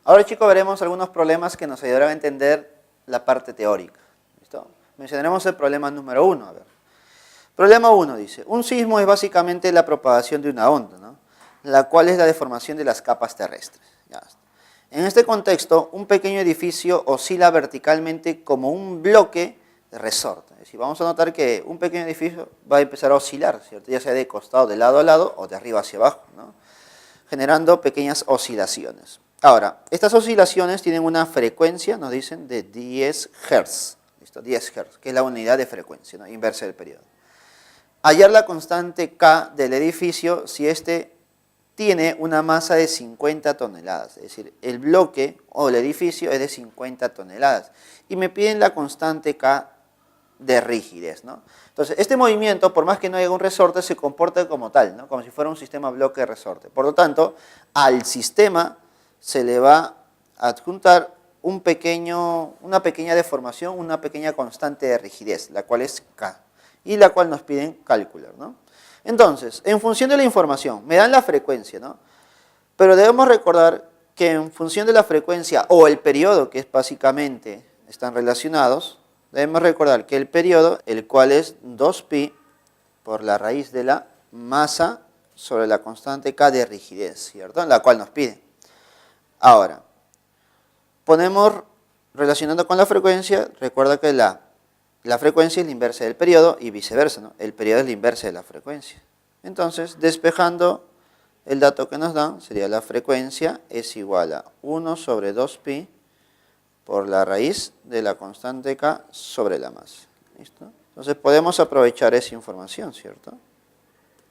Ahora, chicos, veremos algunos problemas que nos ayudarán a entender la parte teórica. ¿Listo? Mencionaremos el problema número 1. A ver. Problema 1 dice, un sismo es básicamente la propagación de una onda, ¿no? La cual es la deformación de las capas terrestres. Ya está. En este contexto, un pequeño edificio oscila verticalmente como un bloque de resorte. Es decir, vamos a notar que un pequeño edificio va a empezar a oscilar, ¿cierto? Ya sea de costado, de lado a lado o de arriba hacia abajo, ¿no? Generando pequeñas oscilaciones. Ahora, estas oscilaciones tienen una frecuencia, nos dicen, de 10 Hz. ¿Listo? 10 Hz, que es la unidad de frecuencia, ¿no? Inversa del periodo. Hallar la constante K del edificio si éste tiene una masa de 50 toneladas. Es decir, el bloque o el edificio es de 50 toneladas. Y me piden la constante K de rigidez, ¿no? Entonces, este movimiento, por más que no haya un resorte, se comporta como tal, ¿no? Como si fuera un sistema bloque de resorte. Por lo tanto, al sistema se le va a adjuntar una pequeña deformación, una pequeña constante de rigidez, la cual es K, y la cual nos piden calcular, ¿no? Entonces, en función de la información, me dan la frecuencia, ¿no? Pero debemos recordar que en función de la frecuencia o el periodo, que es básicamente, están relacionados, debemos recordar que el periodo, el cual es 2pi por la raíz de la masa sobre la constante K de rigidez, ¿cierto? La cual nos piden. Ahora, ponemos, relacionando con la frecuencia, recuerda que la frecuencia es la inversa del periodo y viceversa, ¿no? El periodo es la inversa de la frecuencia. Entonces, despejando el dato que nos dan, sería la frecuencia es igual a 1 sobre 2pi por la raíz de la constante K sobre la masa. ¿Listo? Entonces, podemos aprovechar esa información, ¿cierto?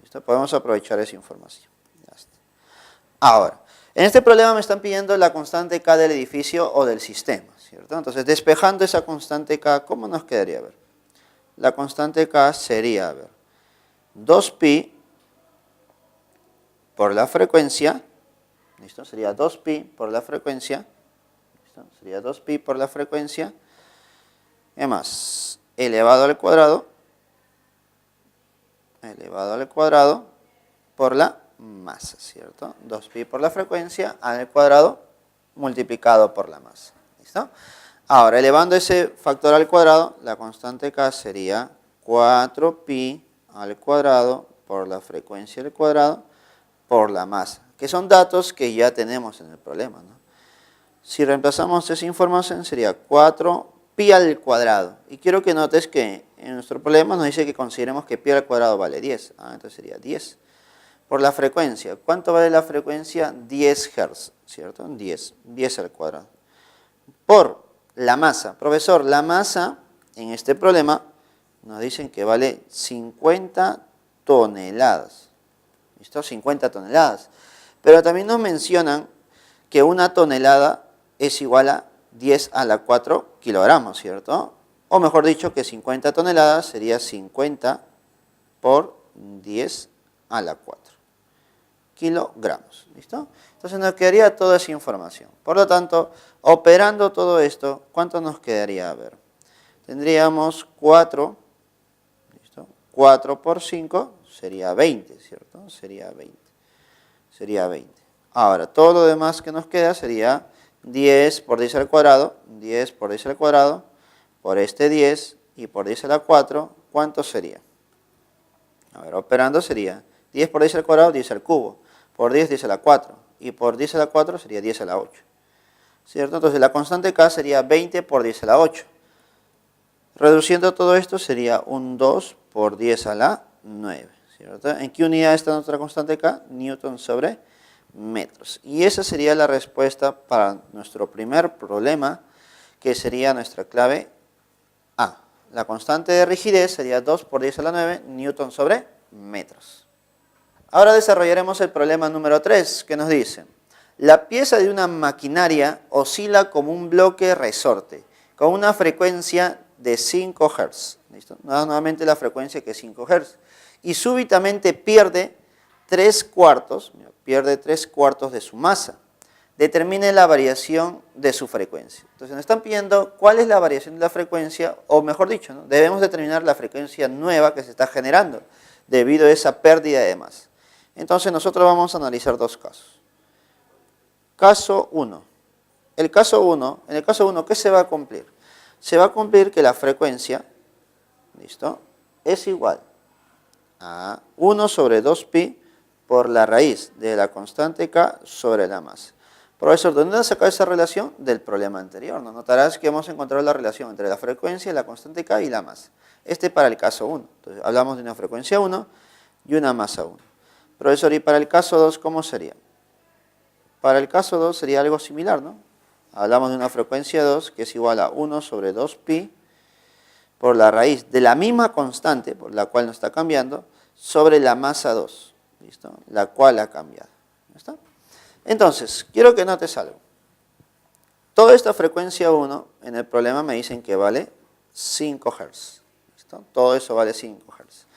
¿Listo? Podemos aprovechar esa información. Ya está. Ahora, en este problema me están pidiendo la constante K del edificio o del sistema, ¿cierto? Entonces, despejando esa constante K, ¿cómo nos quedaría? A ver, la constante K sería, a ver, 2pi por la frecuencia, ¿listo? Sería 2pi por la frecuencia, ¿listo? Sería 2pi por la frecuencia, y más, elevado al cuadrado por la masa, ¿cierto? 2pi por la frecuencia al cuadrado multiplicado por la masa. ¿Listo? Ahora, elevando ese factor al cuadrado, la constante K sería 4pi al cuadrado por la frecuencia al cuadrado por la masa, que son datos que ya tenemos en el problema, ¿no? Si reemplazamos esa información sería 4pi al cuadrado. Y quiero que notes que en nuestro problema nos dice que consideremos que pi al cuadrado vale 10. Entonces sería 10. Por la frecuencia, ¿cuánto vale la frecuencia? 10 Hz, ¿cierto? 10 al cuadrado. Por la masa. Profesor, la masa en este problema nos dicen que vale 50 toneladas. ¿Listo? 50 toneladas. Pero también nos mencionan que una tonelada es igual a 10 a la 4 kilogramos, ¿cierto? O mejor dicho, que 50 toneladas sería 50 por 10 a la 4 kilogramos. ¿Listo? Entonces nos quedaría toda esa información. Por lo tanto, operando todo esto, ¿cuánto nos quedaría? A ver, tendríamos 4, ¿listo? 4 por 5 sería 20, ¿cierto? Sería 20. Ahora, todo lo demás que nos queda sería 10 por 10 al cuadrado, 10 por 10 al cuadrado, por este 10 y por 10 a la 4, ¿cuánto sería? A ver, operando sería 10 por 10 al cuadrado, 10 al cubo, por 10, 10 a la 4, y por 10 a la 4 sería 10 a la 8. ¿Cierto? Entonces la constante K sería 20 por 10 a la 8. Reduciendo todo esto sería un 2 por 10 a la 9. ¿Cierto? ¿En qué unidad está nuestra constante K? Newton sobre metros. Y esa sería la respuesta para nuestro primer problema, que sería nuestra clave A. La constante de rigidez sería 2 por 10 a la 9 Newton sobre metros. Ahora desarrollaremos el problema número 3, que nos dice: la pieza de una maquinaria oscila como un bloque resorte, con una frecuencia de 5 Hz. ¿Listo? Nuevamente la frecuencia que es 5 Hz. Y súbitamente pierde 3/4 de su masa. Determine la variación de su frecuencia. Entonces nos están pidiendo cuál es la variación de la frecuencia, o mejor dicho, ¿no? Debemos determinar la frecuencia nueva que se está generando debido a esa pérdida de masa. Entonces nosotros vamos a analizar dos casos. Caso 1. en el caso 1, ¿qué se va a cumplir? Se va a cumplir que la frecuencia, ¿listo?, es igual a 1 sobre 2pi por la raíz de la constante k sobre la masa. Profesor, ¿de dónde has sacado esa relación? Del problema anterior, ¿no? Notarás que hemos encontrado la relación entre la frecuencia, la constante k y la masa. Este para el caso 1. Entonces, hablamos de una frecuencia 1 y una masa 1. Profesor, ¿y para el caso 2 cómo sería? Para el caso 2 sería algo similar, ¿no? Hablamos de una frecuencia 2 que es igual a 1 sobre 2pi por la raíz de la misma constante, por la cual no está cambiando, sobre la masa 2, ¿listo?, la cual ha cambiado. ¿Listo? Entonces, quiero que notes algo. Toda esta frecuencia 1, en el problema me dicen que vale 5 Hz. ¿Listo? Todo eso vale 5 Hz.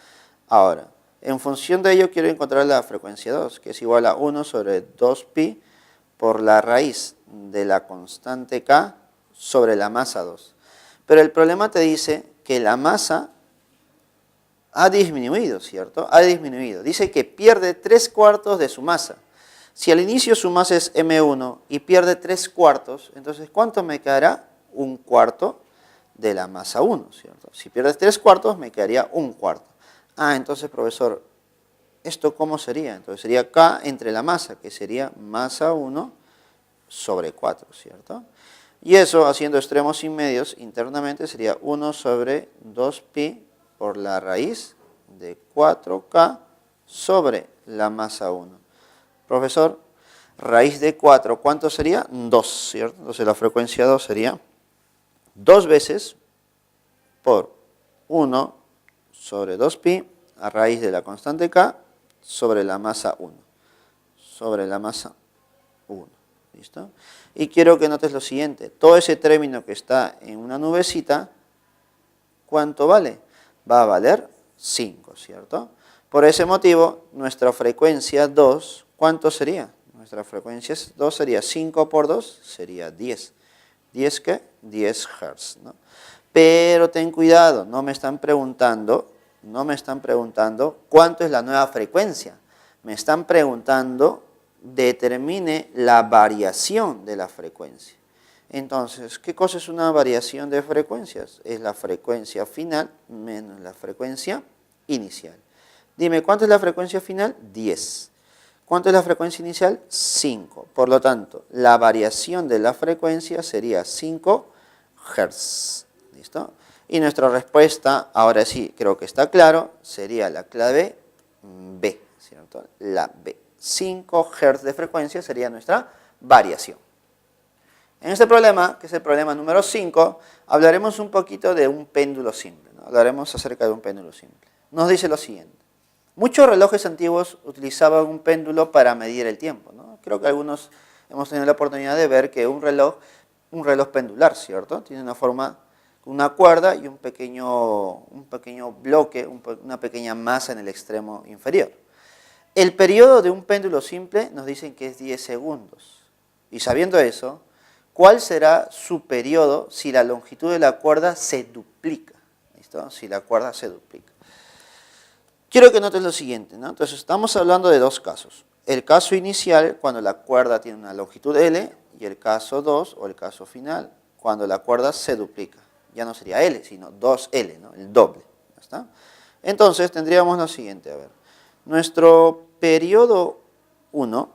Ahora, en función de ello quiero encontrar la frecuencia 2, que es igual a 1 sobre 2pi por la raíz de la constante k sobre la masa 2. Pero el problema te dice que la masa ha disminuido, ¿cierto? Ha disminuido. Dice que pierde 3/4 de su masa. Si al inicio su masa es m1 y pierde 3/4, entonces ¿cuánto me quedará? 1/4 de la masa 1, ¿cierto? Si pierdes 3/4 me quedaría 1/4. Ah, entonces, profesor, ¿esto cómo sería? Entonces sería k entre la masa, que sería masa 1 sobre 4, ¿cierto? Y eso, haciendo extremos y medios, internamente sería 1 sobre 2pi por la raíz de 4k sobre la masa 1. Profesor, raíz de 4, ¿cuánto sería? 2, ¿cierto? Entonces la frecuencia 2 sería 2 veces por 1 sobre 2pi a raíz de la constante k sobre la masa 1. Sobre la masa 1. ¿Listo? Y quiero que notes lo siguiente. Todo ese término que está en una nubecita, ¿cuánto vale? Va a valer 5, ¿cierto? Por ese motivo, nuestra frecuencia 2, ¿cuánto sería? Nuestra frecuencia 2 sería 5 por 2, sería 10. ¿10 qué? 10 Hz, ¿no? Pero ten cuidado, no me están preguntando cuánto es la nueva frecuencia. Me están preguntando, determine la variación de la frecuencia. Entonces, ¿qué cosa es una variación de frecuencias? Es la frecuencia final menos la frecuencia inicial. Dime, ¿cuánto es la frecuencia final? 10. ¿Cuánto es la frecuencia inicial? 5. Por lo tanto, la variación de la frecuencia sería 5 Hz. ¿Listo? Y nuestra respuesta, ahora sí, creo que está claro, sería la clave B, ¿cierto? La B. 5 Hz de frecuencia sería nuestra variación. En este problema, que es el problema número 5, hablaremos un poquito de un péndulo simple, ¿no? Hablaremos acerca de un péndulo simple. Nos dice lo siguiente. Muchos relojes antiguos utilizaban un péndulo para medir el tiempo, ¿no? Creo que algunos hemos tenido la oportunidad de ver que un reloj pendular, ¿cierto? Tiene una forma, una cuerda y un pequeño bloque, una pequeña masa en el extremo inferior. El periodo de un péndulo simple nos dicen que es 10 segundos. Y sabiendo eso, ¿cuál será su periodo si la longitud de la cuerda se duplica? ¿Listo? Si la cuerda se duplica. Quiero que notes lo siguiente, ¿no? Entonces, estamos hablando de dos casos. El caso inicial, cuando la cuerda tiene una longitud L, y el caso 2, o el caso final, cuando la cuerda se duplica. Ya no sería L, sino 2L, ¿no? El doble. ¿Ya está? Entonces, tendríamos lo siguiente, a ver. Nuestro periodo 1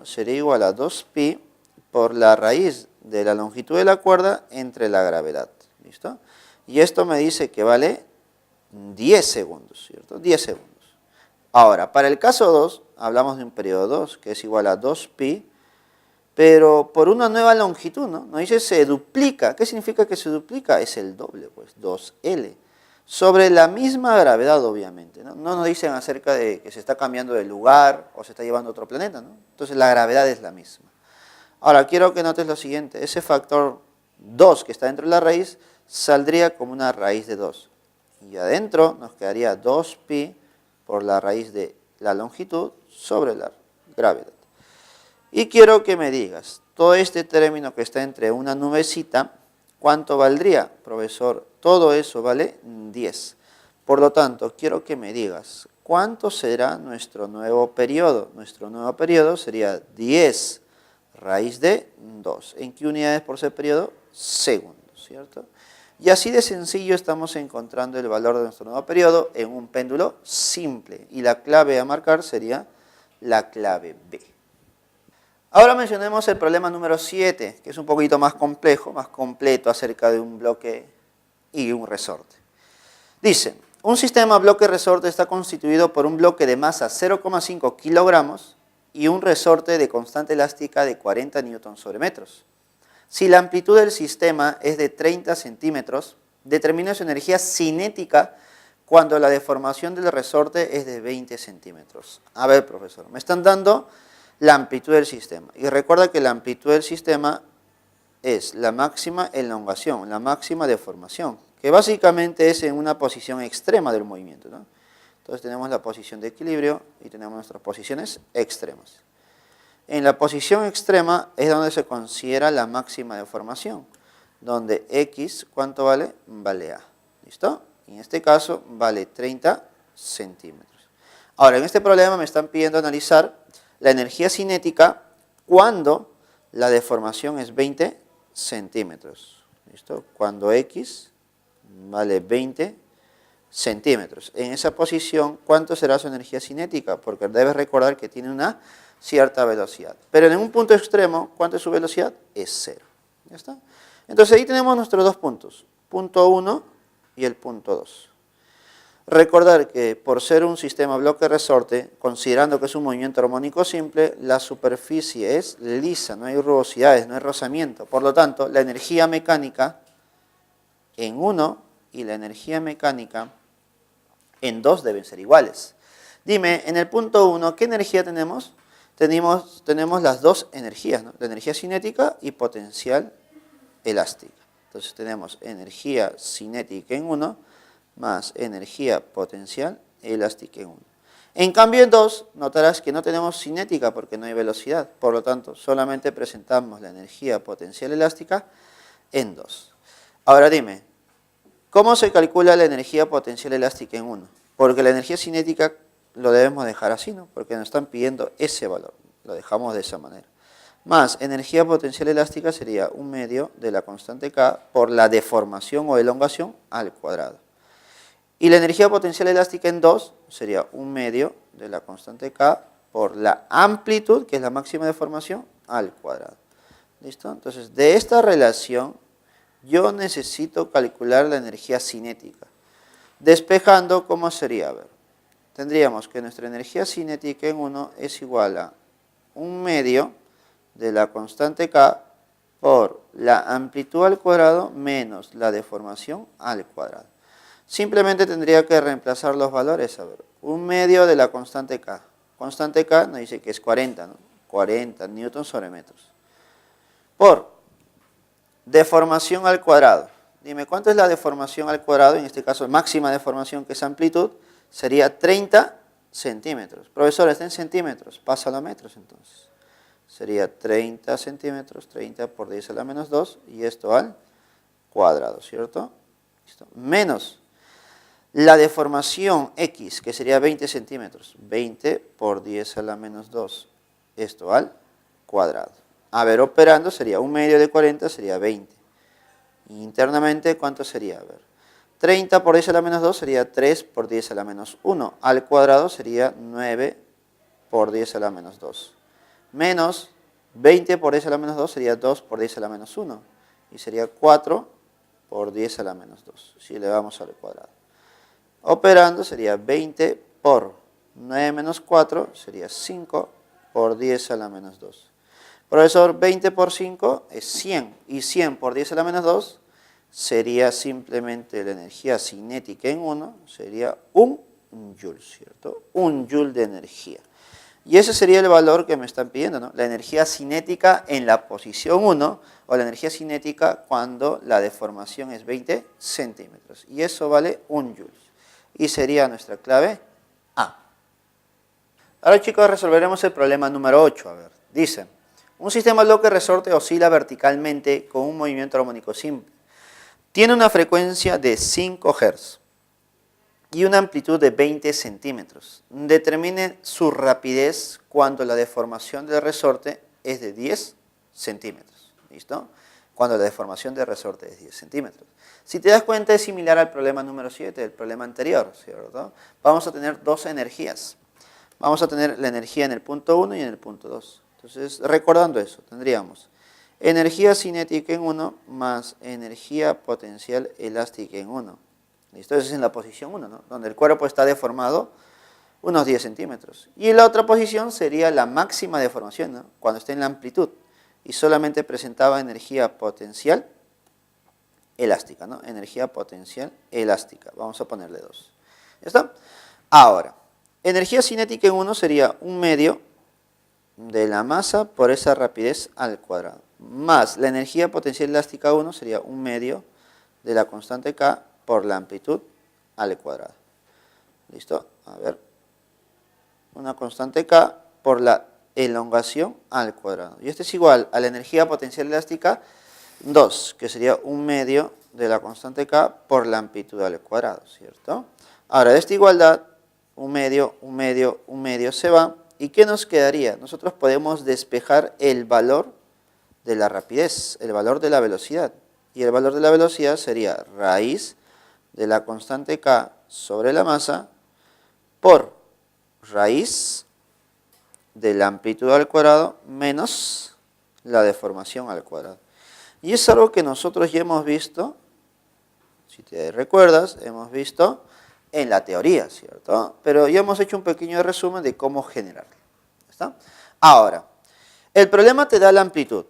sería igual a 2pi por la raíz de la longitud de la cuerda entre la gravedad. ¿Listo? Y esto me dice que vale 10 segundos, ¿cierto? 10 segundos. Ahora, para el caso 2, hablamos de un periodo 2, que es igual a 2pi, pero por una nueva longitud, ¿no? Nos dice se duplica. ¿Qué significa que se duplica? Es el doble, pues, 2L. Sobre la misma gravedad, obviamente, ¿no? No nos dicen acerca de que se está cambiando de lugar o se está llevando a otro planeta, ¿no? Entonces la gravedad es la misma. Ahora, quiero que notes lo siguiente. Ese factor 2 que está dentro de la raíz saldría como una raíz de 2. Y adentro nos quedaría 2pi por la raíz de la longitud sobre la gravedad. Y quiero que me digas, todo este término que está entre una nubecita, ¿cuánto valdría, profesor? Todo eso vale 10. Por lo tanto, quiero que me digas, ¿cuánto será nuestro nuevo periodo? Nuestro nuevo periodo sería 10 raíz de 2. ¿En qué unidades por ser periodo? Segundos, ¿cierto? Y así de sencillo estamos encontrando el valor de nuestro nuevo periodo en un péndulo simple. Y la clave a marcar sería la clave B. Ahora mencionemos el problema número 7, que es un poquito más complejo, más completo acerca de un bloque y un resorte. Dice, un sistema bloque-resorte está constituido por un bloque de masa 0,5 kilogramos y un resorte de constante elástica de 40 newtons sobre metros. Si la amplitud del sistema es de 30 centímetros, determina su energía cinética cuando la deformación del resorte es de 20 centímetros. A ver, profesor, me están dando la amplitud del sistema. Y recuerda que la amplitud del sistema es la máxima elongación, la máxima deformación, que básicamente es en una posición extrema del movimiento, ¿no? Entonces tenemos la posición de equilibrio y tenemos nuestras posiciones extremas. En la posición extrema es donde se considera la máxima deformación, donde X, ¿cuánto vale? Vale A. ¿Listo? Y en este caso vale 30 centímetros. Ahora, en este problema me están pidiendo analizar la energía cinética cuando la deformación es 20 centímetros. ¿Listo? Cuando X vale 20 centímetros. En esa posición, ¿cuánto será su energía cinética? Porque debes recordar que tiene una cierta velocidad. Pero en un punto extremo, ¿cuánto es su velocidad? Es 0. ¿Ya está? Entonces ahí tenemos nuestros dos puntos. Punto 1 y el punto 2. Recordar que por ser un sistema bloque-resorte, considerando que es un movimiento armónico simple, la superficie es lisa, no hay rugosidades, no hay rozamiento. Por lo tanto, la energía mecánica en 1 y la energía mecánica en 2 deben ser iguales. Dime, en el punto 1, ¿qué energía tenemos? Tenemos las dos energías, ¿no? La energía cinética y potencial elástica. Entonces tenemos energía cinética en 1 más energía potencial elástica en 1. En cambio en 2 notarás que no tenemos cinética porque no hay velocidad. Por lo tanto, solamente presentamos la energía potencial elástica en 2. Ahora dime, ¿cómo se calcula la energía potencial elástica en 1? Porque la energía cinética lo debemos dejar así, ¿no? Porque nos están pidiendo ese valor. Lo dejamos de esa manera. Más energía potencial elástica sería 1 medio de la constante K por la deformación o elongación al cuadrado. Y la energía potencial elástica en 2 sería 1 medio de la constante K por la amplitud, que es la máxima deformación, al cuadrado. ¿Listo? Entonces, de esta relación, yo necesito calcular la energía cinética. Despejando, ¿cómo sería? A ver, tendríamos que nuestra energía cinética en 1 es igual a 1 medio de la constante K por la amplitud al cuadrado menos la deformación al cuadrado. Simplemente tendría que reemplazar los valores. A ver, 1 medio de la constante K. Constante K nos dice que es 40, ¿no? 40 newtons sobre metros. Por deformación al cuadrado. Dime, ¿cuánto es la deformación al cuadrado? En este caso, máxima deformación, que es amplitud, sería 30 centímetros. Profesor, está en centímetros, pásalo a metros entonces. Sería 30 centímetros, 30 por 10 a la menos 2, y esto al cuadrado, ¿cierto? ¿Listo? Menos la deformación X, que sería 20 centímetros, 20 por 10 a la menos 2, esto al cuadrado. A ver, operando sería 1 medio de 40, sería 20. Internamente, ¿cuánto sería? A ver, 30 por 10 a la menos 2 sería 3 por 10 a la menos 1. Al cuadrado sería 9 por 10 a la menos 2. Menos 20 por 10 a la menos 2 sería 2 por 10 a la menos 1. Y sería 4 por 10 a la menos 2, si elevamos al cuadrado. Operando sería 20 por 9 menos 4, sería 5 por 10 a la menos 2. Profesor, 20 por 5 es 100, y 100 por 10 a la menos 2 sería simplemente la energía cinética en 1, sería 1 joule, ¿cierto? 1 joule de energía. Y ese sería el valor que me están pidiendo, ¿no? La energía cinética en la posición 1 o la energía cinética cuando la deformación es 20 centímetros. Y eso vale 1 joule. Y sería nuestra clave A. Ahora, chicos, resolveremos el problema número 8. A ver, dice, un sistema bloque-resorte oscila verticalmente con un movimiento armónico simple. Tiene una frecuencia de 5 Hz y una amplitud de 20 centímetros. Determine su rapidez cuando la deformación del resorte es de 10 centímetros. ¿Listo? Cuando la deformación de resorte es 10 centímetros. Si te das cuenta, es similar al problema número 7, el problema anterior, ¿cierto? Vamos a tener dos energías. Vamos a tener la energía en el punto 1 y en el punto 2. Entonces, recordando eso, tendríamos energía cinética en 1 más energía potencial elástica en 1. ¿Listo? Eso es en la posición 1, ¿no? Donde el cuerpo está deformado unos 10 centímetros. Y en la otra posición sería la máxima deformación, ¿no? Cuando esté en la amplitud y solamente presentaba energía potencial elástica, ¿no? Energía potencial elástica. Vamos a ponerle 2. ¿Ya está? Ahora, energía cinética en 1 sería 1/2 de la masa por esa rapidez al cuadrado. Más la energía potencial elástica 1 sería 1/2 de la constante K por la amplitud al cuadrado. ¿Listo? A ver. Una constante K por la elongación al cuadrado. Y esto es igual a la energía potencial elástica 2, que sería 1/2 de la constante K por la amplitud al cuadrado, ¿cierto? Ahora, de esta igualdad, 1/2, 1/2, 1/2 se va. ¿Y qué nos quedaría? Nosotros podemos despejar el valor de la rapidez, el valor de la velocidad. Y el valor de la velocidad sería raíz de la constante K sobre la masa por raíz de la amplitud al cuadrado menos la deformación al cuadrado. Y es algo que nosotros ya hemos visto, si te recuerdas, hemos visto en la teoría, ¿cierto? Pero ya hemos hecho un pequeño resumen de cómo generarlo. ¿Está? Ahora, el problema te da la amplitud,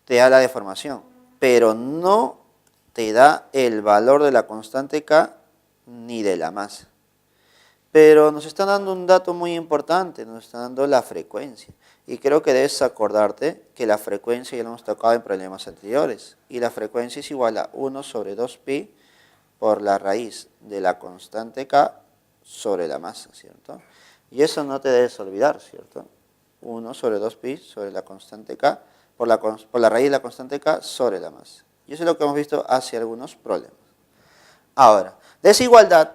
te da la deformación, pero no te da el valor de la constante K ni de la masa. Pero nos están dando un dato muy importante, nos están dando la frecuencia. Y creo que debes acordarte que la frecuencia ya lo hemos tocado en problemas anteriores. Y la frecuencia es igual a 1 sobre 2pi por la raíz de la constante K sobre la masa, ¿cierto? Y eso no te debes olvidar, ¿cierto? 1 sobre 2pi sobre la constante K por la raíz de la constante K sobre la masa. Y eso es lo que hemos visto hace algunos problemas. Ahora, desigualdad,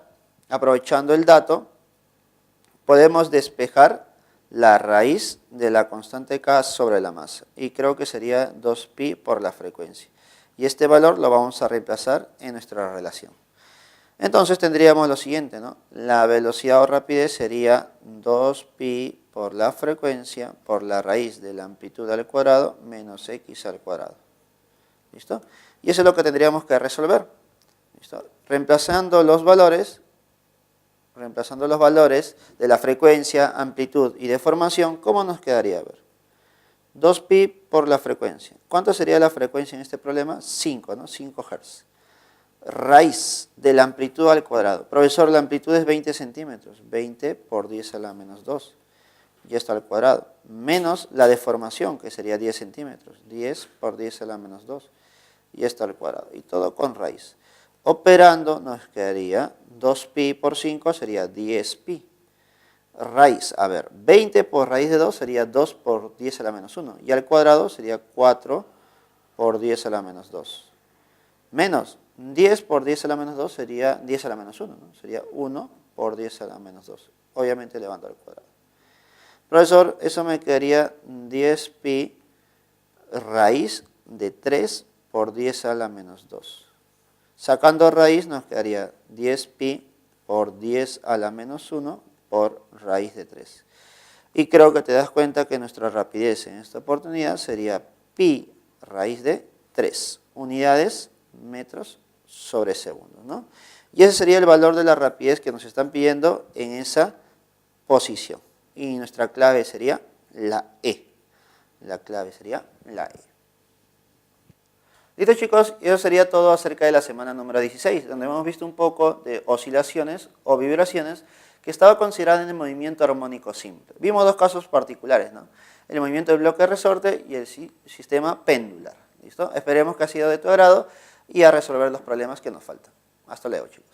aprovechando el dato, podemos despejar la raíz de la constante K sobre la masa. Y creo que sería 2pi por la frecuencia. Y este valor lo vamos a reemplazar en nuestra relación. Entonces tendríamos lo siguiente, ¿no? La velocidad o rapidez sería 2pi por la frecuencia por la raíz de la amplitud al cuadrado menos x al cuadrado. ¿Listo? Y eso es lo que tendríamos que resolver. ¿Listo? Reemplazando los valores de la frecuencia, amplitud y deformación, ¿cómo nos quedaría? A ver. 2pi por la frecuencia. ¿Cuánto sería la frecuencia en este problema? 5, ¿no? 5 Hz. Raíz de la amplitud al cuadrado. Profesor, la amplitud es 20 centímetros. 20 por 10 a la menos 2. Y esto al cuadrado. Menos la deformación, que sería 10 centímetros. 10 por 10 a la menos 2. Y esto al cuadrado. Y todo con raíz. Operando nos quedaría 2pi por 5 sería 10pi. Raíz, a ver, 20 por raíz de 2 sería 2 por 10 a la menos 1. Y al cuadrado sería 4 por 10 a la menos 2. Menos 10 por 10 a la menos 2 sería 10 a la menos 1, ¿no? Sería 1 por 10 a la menos 2. Obviamente elevando al cuadrado. Profesor, eso me quedaría 10pi raíz de 3 por 10 a la menos 2. Sacando raíz nos quedaría 10pi por 10 a la menos 1 por raíz de 3. Y creo que te das cuenta que nuestra rapidez en esta oportunidad sería pi raíz de 3 unidades metros sobre segundo, ¿no? Y ese sería el valor de la rapidez que nos están pidiendo en esa posición. Y nuestra clave sería la E. La clave sería la E. Listo, chicos, y eso sería todo acerca de la semana número 16, donde hemos visto un poco de oscilaciones o vibraciones que estaba considerada en el movimiento armónico simple. Vimos dos casos particulares, ¿no? El movimiento del bloque resorte y el sistema pendular. ¿Listo? Esperemos que ha sido de tu agrado y a resolver los problemas que nos faltan. Hasta luego, chicos.